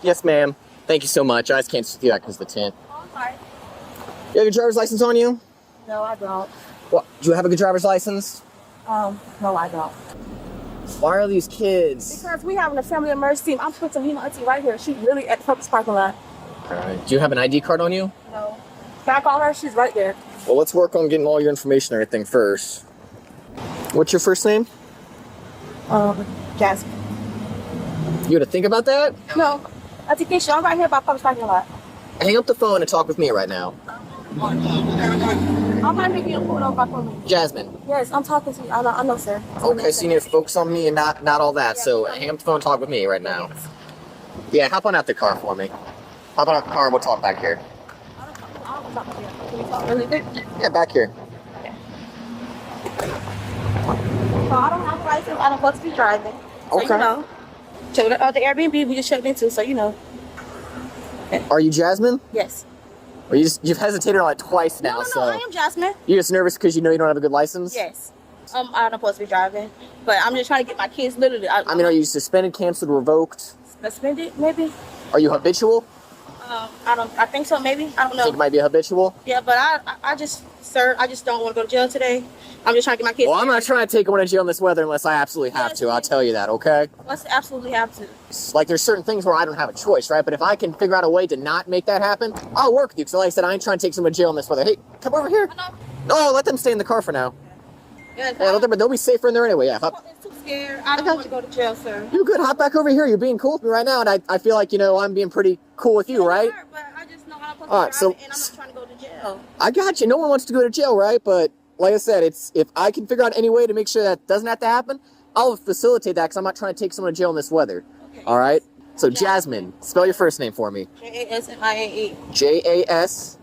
Yes, ma'am. Thank you so much. I just can't see that because of the tint. Oh, I'm sorry. You have your driver's license on you? No, I don't. What? Do you have a good driver's license? No, I don't. Why are these kids? Because we having a family emergency. I'm supposed to meet my auntie right here. She's really at the Publix parking lot. All right. Do you have an ID card on you? No. Can I call her? She's right there. Well, let's work on getting all your information and everything first. What's your first name? Jasmine. You had to think about that? No. Auntie Keisha, I'm right here by Publix parking lot. Hang up the phone and talk with me right now. I'm not making you pull over for me. Jasmine. Yes, I'm talking to you. I know, sir. Okay, so you need to focus on me and not all that. So hang up the phone and talk with me right now. Yeah, hop on out the car for me. Hop on out the car and we'll talk back here. Can we talk really quick? Yeah, back here. So I don't have a license. I don't supposed to be driving. So, Okay. you know. So the Airbnb we just checked into, so you know. Are you Jasmine? Yes. Or you've hesitated on it twice now, No, so I am Jasmine. you're just nervous because you know you don't have a good license? Yes. I'm not supposed to be driving, but I'm just trying to get my kids literally. I mean, are you suspended, canceled, revoked? Suspended, maybe? Are you habitual? I think so, maybe. I don't know. Think it might be habitual? Yeah, but I just don't want to go to jail today. I'm just trying to get my kids. Well, I'm not trying to take one to jail in this weather unless I absolutely have to. I'll tell you that, okay? Let's absolutely have to. Like, there's certain things where I don't have a choice, right? But if I can figure out a way to not make that happen, I'll work with you. Because like I said, I ain't trying to take someone to jail in this weather. Hey, come over here. No, let them stay in the car for now. Yeah, They'll be safer in there anyway. Yeah. I'm too scared. I don't want to go to jail, sir. You're good. Hop back over here. You're being cool with me right now, and I feel like, I'm being pretty cool with you, right? Sure, but I just know I'm supposed All right, to so drive, and I'm not trying to go to jail. I got you. No one wants to go to jail, right? But like I said, if I can figure out any way to make sure that doesn't have to happen, I'll facilitate that because I'm not trying to take someone to jail in this weather. Okay. All right? So Jasmine, spell your first name for me. Jasmine. Jasmine.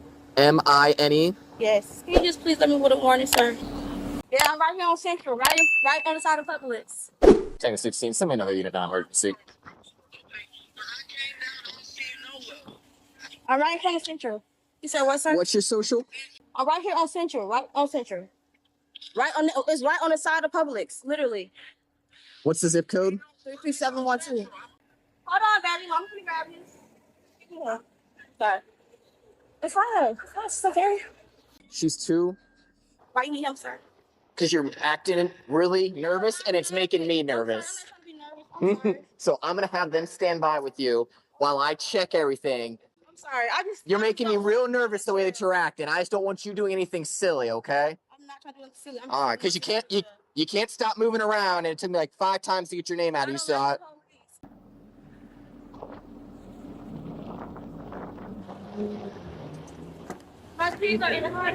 Yes. Can you just please let me with a warning, sir? Yeah, I'm right here on Central, right on the side of Publix. 10-16, send me another unit on emergency. I'm right here on Central. You said what, sir? What's your social? I'm right here on Central, right on Central. It's right on the side of Publix, literally. What's the zip code? 33712. Hold on, Daddy. I'm gonna grab you. Yeah. Sorry. It's fine. It's okay. She's 2. Why you need him, sir? Because you're acting really nervous, and it's making me nervous. I'm not trying to be nervous. I'm sorry. So I'm going to have them stand by with you while I check everything. I'm sorry. You're making me real nervous the way that you're acting. I just don't want you doing anything silly, okay? I'm not trying to do anything silly. All right, because you can't stop moving around, and it took me like 5 times to get your name out of you. So My keys are in the car.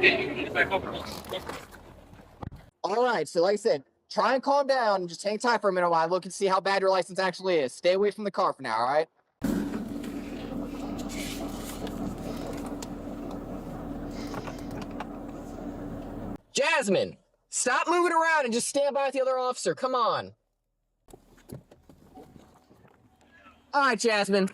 all right, so like I said, try and calm down and just hang tight for a minute while I look and see how bad your license actually is. Stay away from the car for now, all right? Jasmine, stop moving around and just stand by with the other officer. Come on. All right, Jasmine.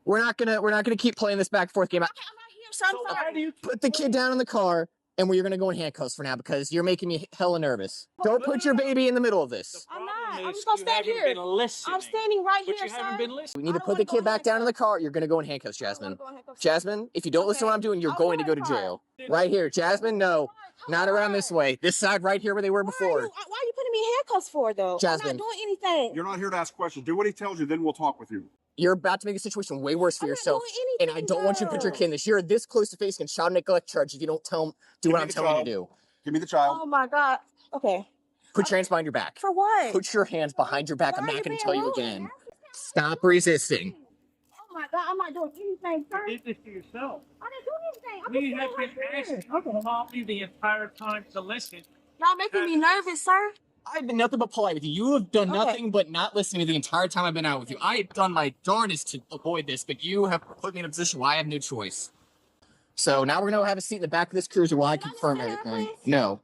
We're not gonna keep playing this back and forth game. Okay, I'm right here, son. So why do you put the kid down in the car and you're gonna go in handcuffs for now because you're making me hella nervous. Don't put your baby in the middle of this. I'm not. I'm just gonna stand here. I'm standing right here, sir. We need to put the kid back down in the car. You're gonna go in handcuffs, Jasmine. Jasmine, if you don't listen to what I'm doing, you're going to go to jail. Right here, Jasmine. No, not around this way. This side right here where they were before. Why are you putting me in handcuffs for, though? Jasmine. I'm not doing anything. You're not here to ask questions. Do what he tells you, then we'll talk with you. You're about to make a situation way worse for yourself, doing and I don't want you to put your kid in this. You're this close to facing a child neglect charge if you don't do what I'm telling you to do. Give me the child. Oh my God. Okay. Put your hands behind your back. For what? Put your hands behind your back. I'm Why are not you going to being tell you rude? again. Stop resisting. Oh my God. I'm not doing anything, sir. You did this to yourself. I didn't do anything. I'm We just have standing been right asking here. you to call you the entire time to listen. Y'all making me nervous, sir. I've been nothing but polite with you. You have done nothing but not listening to me the entire time I've been out with you. I have done my darndest to avoid this, but you have put me in a position where I have no choice. So now we're going to have a seat in the back of this cruiser while I confirm sit here, everything. please? No.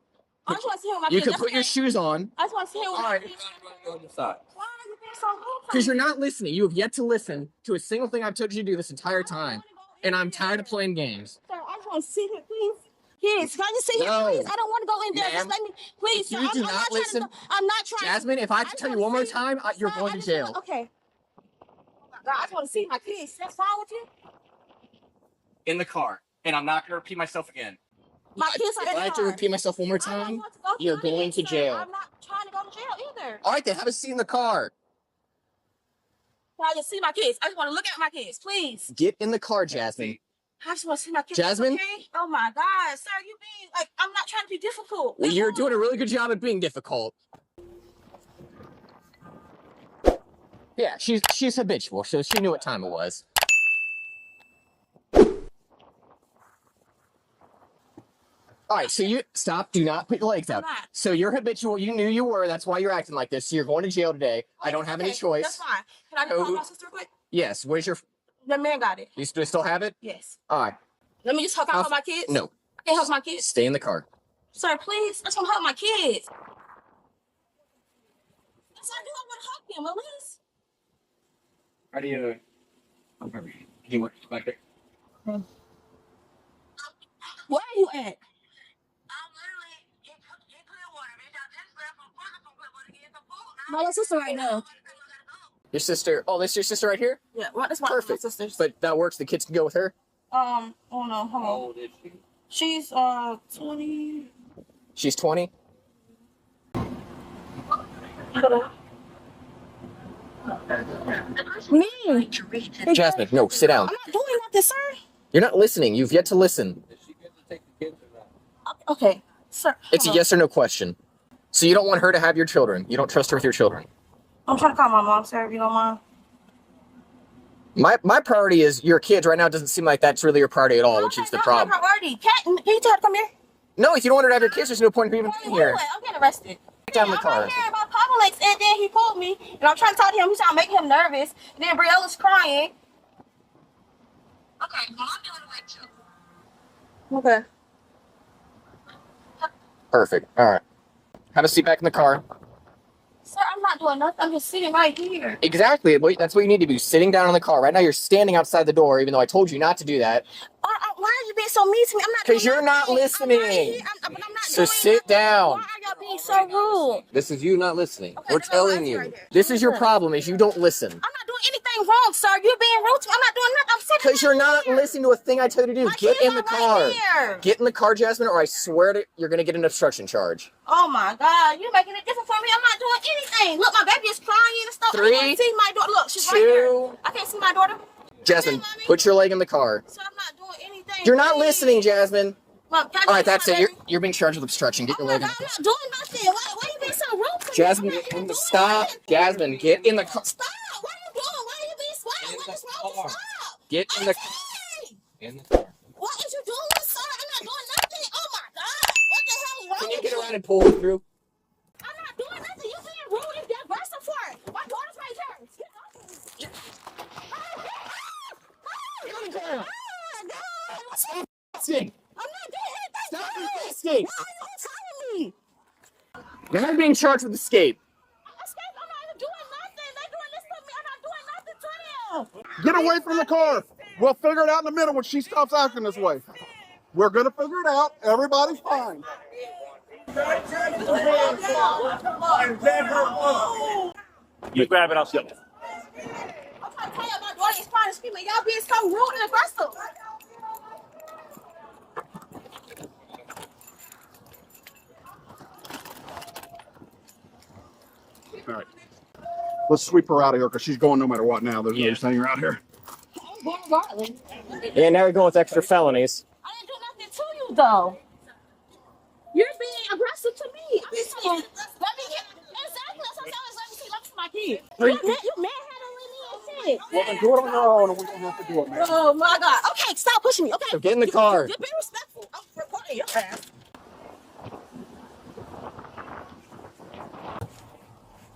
I just want to see him. You can put your shoes on. I just want to see him. All right. Why are you being so rude? Because you're not listening. You have yet to listen to a single thing I've told you to do this entire time. And I'm tired of playing games. Sir, I just want to sit here, please. Yes, can I just sit here, No. please? I don't want to go in there. Just Ma'am, let me, please. if Sir, you do I'm not not trying listen- to. I'm not trying. Jasmine, if I have to just tell you wanna one more see- time, you're Sir, going I to just jail. wanna- Okay. God, I just want to see my kids. That's fine with you? In the car. And I'm not going to repeat myself again. My kids are in If the I have to car. repeat myself one more I don't time, want to go to you're none of going this, to sir. jail. I'm not trying to go to jail either. All right, then have a seat in the car. Can I just see my kids? I just want to look at my kids, please. Get in the car, Jasmine. I just want to see my kids. Jasmine? Okay? Oh my God, sir, you being like, I'm not trying to be difficult. Well, you're doing a really good job at being difficult. Yeah, she's habitual, so she knew what time it was. All right, so you stop. Do not put your legs out. So you're habitual. You knew you were. That's why you're acting like this. So you're going to jail today. I don't have any choice. That's fine. Can I just call my sister quick? Yes. Where's your? The man got it. You still have it? Yes. All right. Let me just help out my kids. No. I can't help my kids. Stay in the car. Sir, please. I just want to help my kids. Yes, I do. I want to help them, at least. How do you? Can you work back there? Where are you at? No, that's sister right now. Your sister. Oh, this is your sister right here. Yeah, well, that's my Perfect. sisters. But that works. The kids can go with her. Oh no, hold on. How old is she? She's 20. She's 20. Me. Jasmine, no, sit down. I'm not doing nothing, sir. You're not listening. You've yet to listen. Okay, sir. It's a yes or no question. So you don't want her to have your children. You don't trust her with your children. I'm trying to call my mom, sir, if you don't mind. My priority is your kids. Right now, it doesn't seem like that's really your priority at all, which is the problem. My priority. Can you tell her to come here? No, if you don't want her to have your kids, there's no point in even being here. I'm getting arrested. Get down in the car. I'm right here about Publix, and then he called me, and I'm trying to talk to him. He's trying to make him nervous, and then Briella's crying. Okay, well, I'm doing it with you. Okay. Perfect. All right. Have a seat back in the car. Sir, I'm not doing nothing. I'm just sitting right here. Exactly. That's what you need to be, sitting down in the car. Right now, you're standing outside the door, even though I told you not to do that. Why are you being so mean to me? I'm not. Because you're not listening. I'm not so sit down. Why are y'all being so rude? This is you not listening. Okay, We're telling you. right This is your problem, is you don't listen. I'm not doing anything wrong, sir. You're being rude to me. I'm not doing nothing. I'm sitting Because you're not listening to a thing I tell you to do. My Get kids in the are car. right here. Get in the car, Jasmine, or I swear to you're going to get an obstruction charge. Oh my God, you're making it different for me. I'm not doing anything. Look, my baby is crying and stuff. 3, I can't see my daughter. Look, she's right here. I can't see my daughter. Jasmine, put your leg in the car. So I'm not doing anything. You're not listening, Jasmine. Look, all right, that's it. You're being charged with obstruction. Get your leg in the car. I'm not doing nothing. Why are you being so rude to me? Jasmine, stop. Jasmine, get in the car. Stop. What are you doing? Why are you being sweaty? What is wrong? Stop. Get in the car. In the car. What is you doing, sir? I'm not doing nothing. Oh my God. What the hell is wrong Can you with get you? around and pull it through? I'm not doing nothing. You're being rude and get aggressive for it. My daughter's right here. Get off of me. Stop resisting. I'm not doing anything. Stop resisting. Why are you telling me? You're not being charged with escape. Escape? I'm not even doing nothing. They're doing this to me. I'm not doing nothing to them. Get away from the car. We'll figure it out in a minute when she stops acting this way. We're going to figure it out. Everybody's fine. You grab it, I'll show you. I'm trying to tell you my daughter is trying to scream, and y'all being so rude and aggressive. All right. Let's sweep her out of here because she's going no matter what now. There's no staying around here. I'm going regardless. Yeah, now you're going with extra felonies. I didn't do nothing to you, though. You're being aggressive to me. I'm just saying, let me get, exactly, that's what I'm saying. Let me see my kid. You manhandling me and shit. Well, then do it on your own and we don't have to do it, man. Oh, my God. Okay, stop pushing me. Okay. So get in the car. You're being respectful. I'm recording your ass.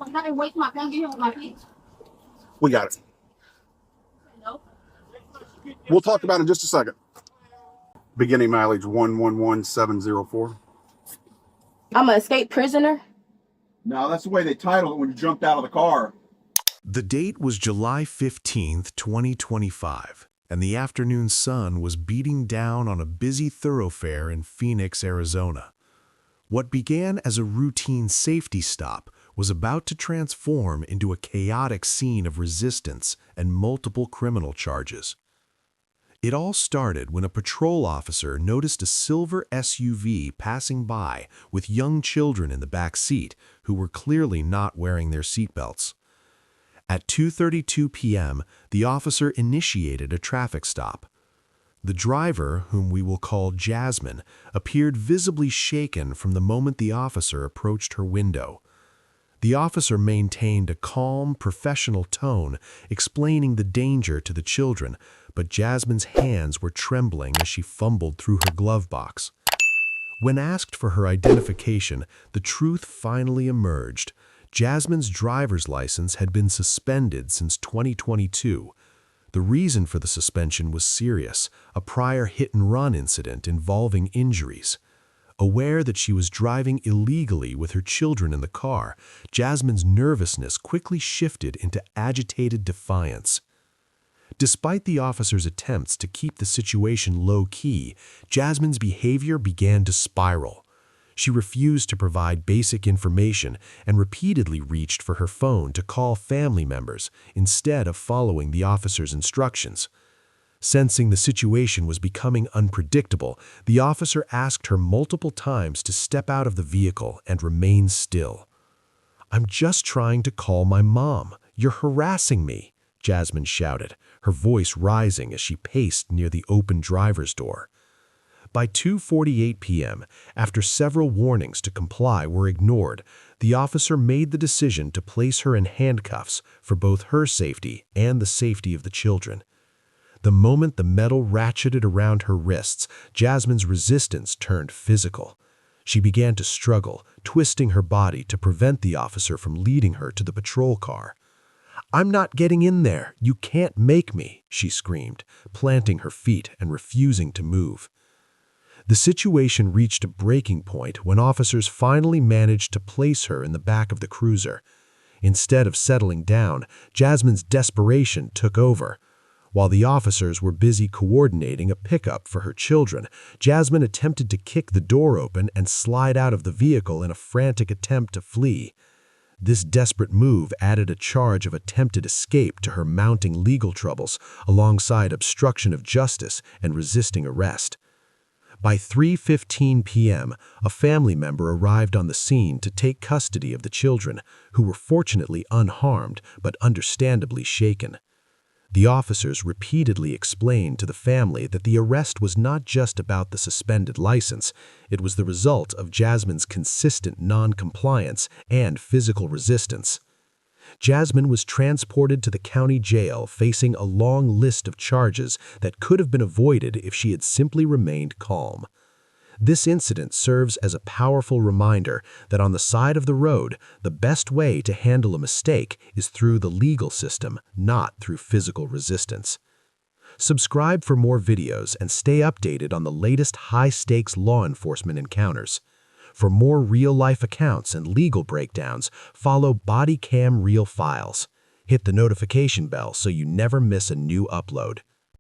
I'm not even waiting my gun. Get here with my kids. We got it. No. We'll talk about it in just a second. Beginning mileage 111704. I'm an escaped prisoner. No, that's the way they titled it when you jumped out of the car. The date was July 15th, 2025, and the afternoon sun was beating down on a busy thoroughfare in Phoenix, Arizona. What began as a routine safety stop was about to transform into a chaotic scene of resistance and multiple criminal charges. It all started when a patrol officer noticed a silver SUV passing by with young children in the back seat who were clearly not wearing their seatbelts. At 2:32 p.m., the officer initiated a traffic stop. The driver, whom we will call Jasmine, appeared visibly shaken from the moment the officer approached her window. The officer maintained a calm, professional tone, explaining the danger to the children, but Jasmine's hands were trembling as she fumbled through her glove box. When asked for her identification, the truth finally emerged. Jasmine's driver's license had been suspended since 2022. The reason for the suspension was serious, a prior hit-and-run incident involving injuries. Aware that she was driving illegally with her children in the car, Jasmine's nervousness quickly shifted into agitated defiance. Despite the officer's attempts to keep the situation low-key, Jasmine's behavior began to spiral. She refused to provide basic information and repeatedly reached for her phone to call family members instead of following the officer's instructions. Sensing the situation was becoming unpredictable, the officer asked her multiple times to step out of the vehicle and remain still. "I'm just trying to call my mom. You're harassing me," Jasmine shouted, her voice rising as she paced near the open driver's door. By 2:48 p.m., after several warnings to comply were ignored, the officer made the decision to place her in handcuffs for both her safety and the safety of the children. The moment the metal ratcheted around her wrists, Jasmine's resistance turned physical. She began to struggle, twisting her body to prevent the officer from leading her to the patrol car. "I'm not getting in there. You can't make me," she screamed, planting her feet and refusing to move. The situation reached a breaking point when officers finally managed to place her in the back of the cruiser. Instead of settling down, Jasmine's desperation took over. While the officers were busy coordinating a pickup for her children, Jasmine attempted to kick the door open and slide out of the vehicle in a frantic attempt to flee. This desperate move added a charge of attempted escape to her mounting legal troubles, alongside obstruction of justice and resisting arrest. By 3:15 p.m., a family member arrived on the scene to take custody of the children, who were fortunately unharmed but understandably shaken. The officers repeatedly explained to the family that the arrest was not just about the suspended license, it was the result of Jasmine's consistent non-compliance and physical resistance. Jasmine was transported to the county jail facing a long list of charges that could have been avoided if she had simply remained calm. This incident serves as a powerful reminder that on the side of the road, the best way to handle a mistake is through the legal system, not through physical resistance. Subscribe for more videos and stay updated on the latest high-stakes law enforcement encounters. For more real-life accounts and legal breakdowns, follow Bodycam Real Files. Hit the notification bell so you never miss a new upload.